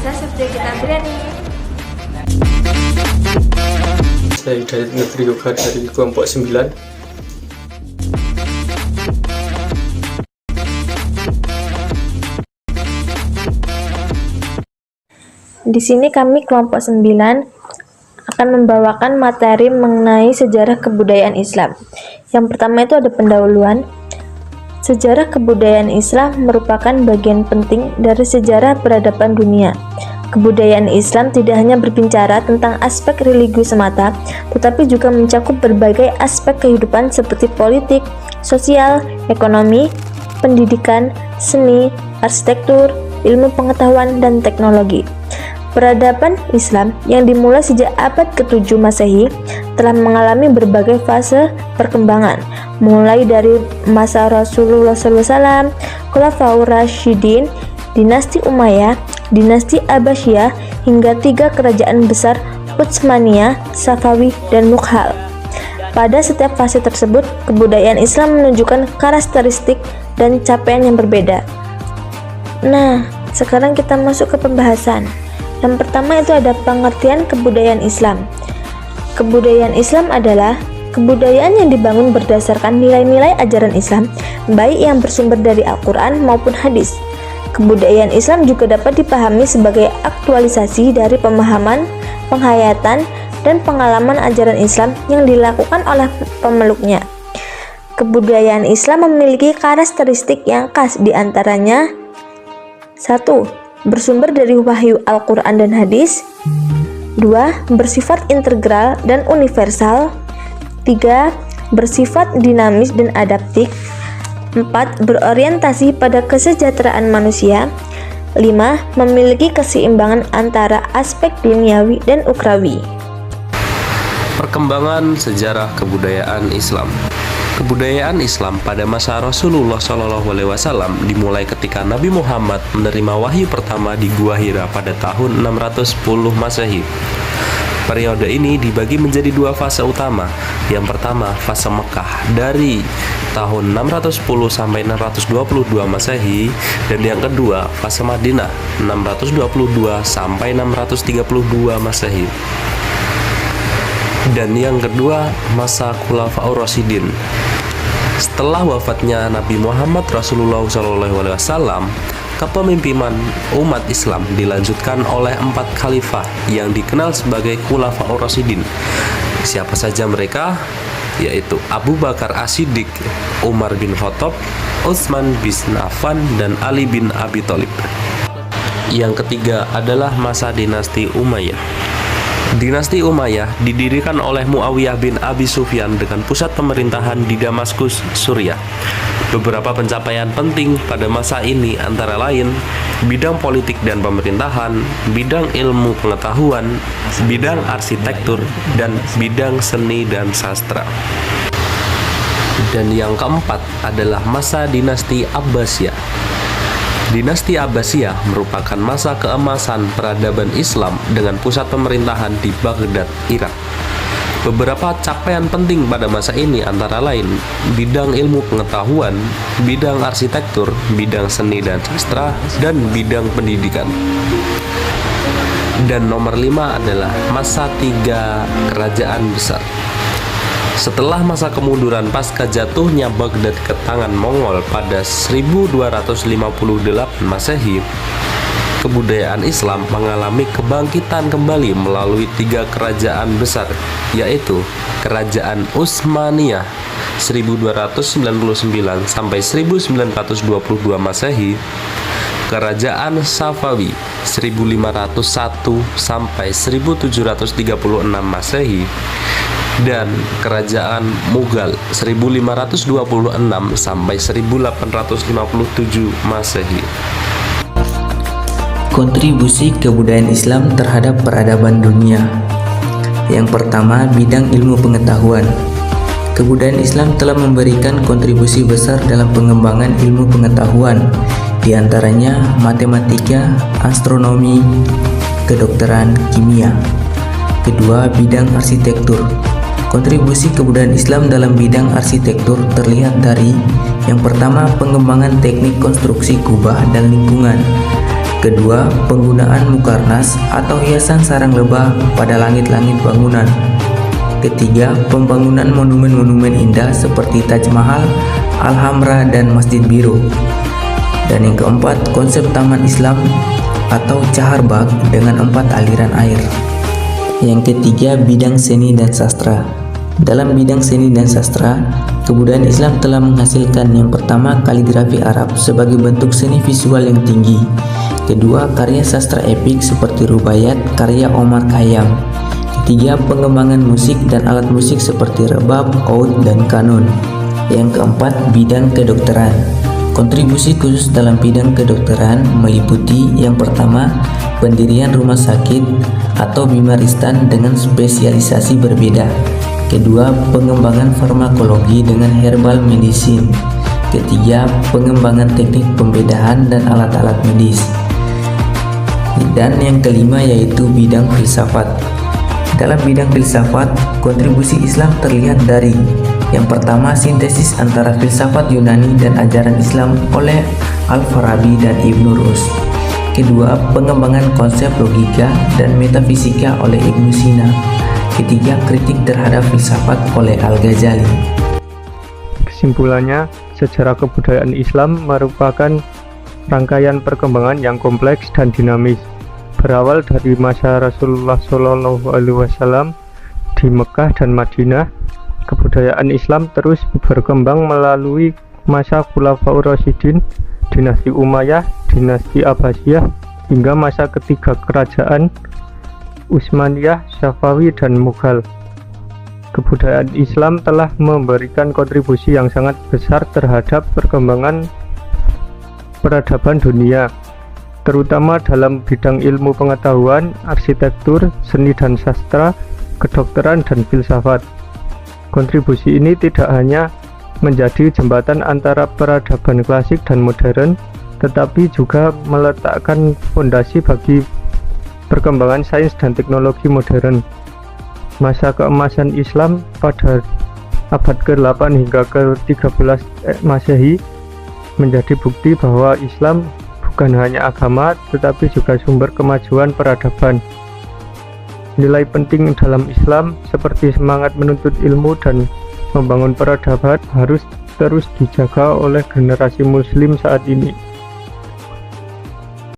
Saya Septiagita Andriani. Saya Hidayat Negeri Yoga dari kelompok 9. Di sini kami kelompok 9 akan membawakan materi mengenai sejarah kebudayaan Islam. Yang pertama itu ada pendahuluan. Sejarah kebudayaan Islam merupakan bagian penting dari sejarah peradaban dunia. Kebudayaan Islam tidak hanya berbicara tentang aspek religi semata, tetapi juga mencakup berbagai aspek kehidupan seperti politik, sosial, ekonomi, pendidikan, seni, arsitektur, ilmu pengetahuan, dan teknologi. Peradaban Islam yang dimulai sejak abad ke-7 Masehi telah mengalami berbagai fase perkembangan, mulai dari masa Rasulullah SAW, Khulafaur Rasyidin, dinasti Umayyah, dinasti Abbasiyah, hingga 3 kerajaan besar Utsmaniyah, Safawi, dan Mughal. Pada setiap fase tersebut, kebudayaan Islam menunjukkan karakteristik dan capaian yang berbeda. Nah, sekarang kita masuk ke pembahasan. Yang pertama itu ada pengertian kebudayaan Islam. Kebudayaan Islam adalah kebudayaan yang dibangun berdasarkan nilai-nilai ajaran Islam, baik yang bersumber dari Al-Quran maupun hadis. Kebudayaan Islam juga dapat dipahami sebagai aktualisasi dari pemahaman, penghayatan, dan pengalaman ajaran Islam yang dilakukan oleh pemeluknya. Kebudayaan Islam memiliki karakteristik yang khas, diantaranya 1. Bersumber dari wahyu Al-Quran dan hadis. 2. Bersifat integral dan universal. 3. Bersifat dinamis dan adaptif. 4. Berorientasi pada kesejahteraan manusia. 5. Memiliki keseimbangan antara aspek duniawi dan ukhrawi. Perkembangan sejarah kebudayaan Islam. Kebudayaan Islam pada masa Rasulullah SAW dimulai ketika Nabi Muhammad menerima wahyu pertama di Gua Hira pada tahun 610 Masehi. Periode ini dibagi menjadi 2 fase utama. Yang pertama, fase Mekah dari tahun 610 sampai 622 Masehi, dan yang kedua, fase Madinah 622 sampai 632 Masehi. Dan yang kedua, masa Khulafaur Rasyidin. Setelah wafatnya Nabi Muhammad Rasulullah SAW, kepemimpinan umat Islam dilanjutkan oleh 4 khalifah yang dikenal sebagai Khulafaur Rasyidin. Siapa saja mereka? Yaitu Abu Bakar As-Siddiq, Umar bin Khattab, Utsman bin Affan, dan Ali bin Abi Thalib. Yang ketiga adalah masa dinasti Umayyah. Dinasti Umayyah didirikan oleh Muawiyah bin Abi Sufyan dengan pusat pemerintahan di Damaskus, Suriah. Beberapa pencapaian penting pada masa ini antara lain bidang politik dan pemerintahan, bidang ilmu pengetahuan, bidang arsitektur, dan bidang seni dan sastra. Dan yang keempat adalah masa dinasti Abbasiyah. Dinasti Abbasiyah merupakan masa keemasan peradaban Islam dengan pusat pemerintahan di Baghdad, Irak. Beberapa capaian penting pada masa ini antara lain bidang ilmu pengetahuan, bidang arsitektur, bidang seni dan sastra, dan bidang pendidikan. Dan nomor 5 adalah masa 3 kerajaan besar. Setelah masa kemunduran pasca jatuhnya Baghdad ke tangan Mongol pada 1258 Masehi, kebudayaan Islam mengalami kebangkitan kembali melalui 3 kerajaan besar, yaitu Kerajaan Utsmaniyah 1299 sampai 1922 Masehi, Kerajaan Safawi 1501 sampai 1736 Masehi, dan Kerajaan Mughal 1526 sampai 1857 Masehi. Kontribusi kebudayaan Islam terhadap peradaban dunia. Yang pertama, bidang ilmu pengetahuan. Kebudayaan Islam telah memberikan kontribusi besar dalam pengembangan ilmu pengetahuan, di antaranya matematika, astronomi, kedokteran, kimia. Kedua, bidang arsitektur. Kontribusi kebudayaan Islam dalam bidang arsitektur terlihat dari yang pertama, pengembangan teknik konstruksi kubah dan lingkungan. Kedua, penggunaan mukarnas atau hiasan sarang lebah pada langit-langit bangunan. Ketiga, pembangunan monumen-monumen indah seperti Taj Mahal, Alhambra, dan Masjid Biru. Dan yang keempat, konsep taman Islam atau Chaharbagh dengan 4 aliran air. Yang ketiga, bidang seni dan sastra. Dalam bidang seni dan sastra, kebudayaan Islam telah menghasilkan yang pertama kaligrafi Arab sebagai bentuk seni visual yang tinggi. Kedua, karya sastra epik seperti Rubaiyat karya Omar Khayyam. Ketiga, pengembangan musik dan alat musik seperti rebab, oud, dan kanun. Yang keempat, bidang kedokteran. Kontribusi khusus dalam bidang kedokteran meliputi yang pertama, pendirian rumah sakit atau bimaristan dengan spesialisasi berbeda. Kedua, pengembangan farmakologi dengan herbal medicine. Ketiga, pengembangan teknik pembedahan dan alat-alat medis. Dan yang kelima yaitu bidang filsafat. Dalam bidang filsafat, kontribusi Islam terlihat dari yang pertama, sintesis antara filsafat Yunani dan ajaran Islam oleh Al-Farabi dan Ibnu Rus. Kedua, pengembangan konsep logika dan metafisika oleh Ibnu Sina. Ketiga, kritik terhadap filsafat oleh Al-Ghazali. Kesimpulannya, sejarah kebudayaan Islam merupakan rangkaian perkembangan yang kompleks dan dinamis. Berawal dari masa Rasulullah SAW di Mekah dan Madinah, kebudayaan Islam terus berkembang melalui masa Khulafaur Rasyidin, dinasti Umayyah, dinasti Abbasiyah, hingga masa ketiga kerajaan Utsmaniyah, Safawi, dan Mughal. Kebudayaan Islam telah memberikan kontribusi yang sangat besar terhadap perkembangan peradaban dunia, terutama dalam bidang ilmu pengetahuan, arsitektur, seni dan sastra, kedokteran, dan filsafat. Kontribusi ini tidak hanya menjadi jembatan antara peradaban klasik dan modern, tetapi juga meletakkan fondasi bagi perkembangan sains dan teknologi modern. Masa keemasan Islam pada abad ke-8 hingga ke-13 Masehi menjadi bukti bahwa Islam bukan hanya agama tetapi juga sumber kemajuan peradaban. Nilai penting dalam Islam seperti semangat menuntut ilmu dan membangun peradaban harus terus dijaga oleh generasi muslim saat ini.